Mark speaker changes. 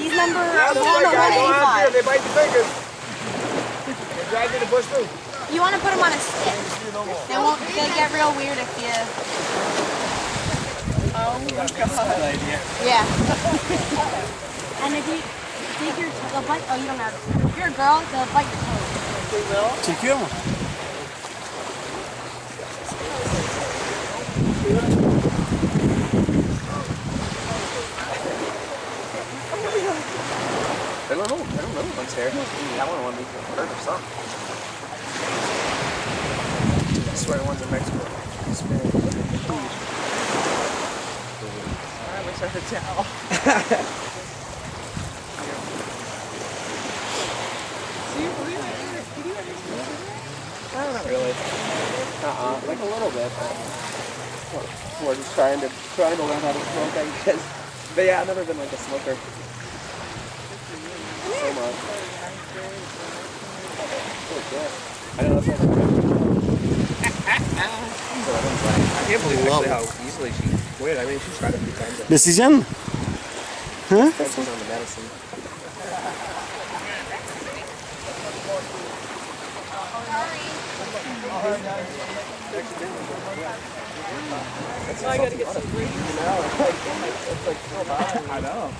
Speaker 1: He's number
Speaker 2: Yeah, the white guys don't have fear. They bite the fingers. They drag you to the bush too.
Speaker 1: You want to put them on a stick. They get real weird if you...
Speaker 3: Oh my god.
Speaker 1: Yeah. And if you dig your toe, they'll bite... Oh, you don't have... If you're a girl, they'll bite your toes.
Speaker 3: They will?
Speaker 4: Çekiyor mu?
Speaker 2: I don't know what's there. That one wanted me to hurt or something. I swear the ones in Mexico.
Speaker 3: I wish I could tell. Do you believe it?
Speaker 2: Not really. Like a little bit. We're just trying to learn how to smoke, I guess. But yeah, I've never been like a smoker. So much. Oh, yeah. I know that's like I can't believe actually how easily she quit. I mean, she tried a few times.
Speaker 4: Besleyecek misin? Hı?
Speaker 2: That's on the medicine.
Speaker 3: I gotta get some green.
Speaker 2: It's like so bad.
Speaker 3: I know.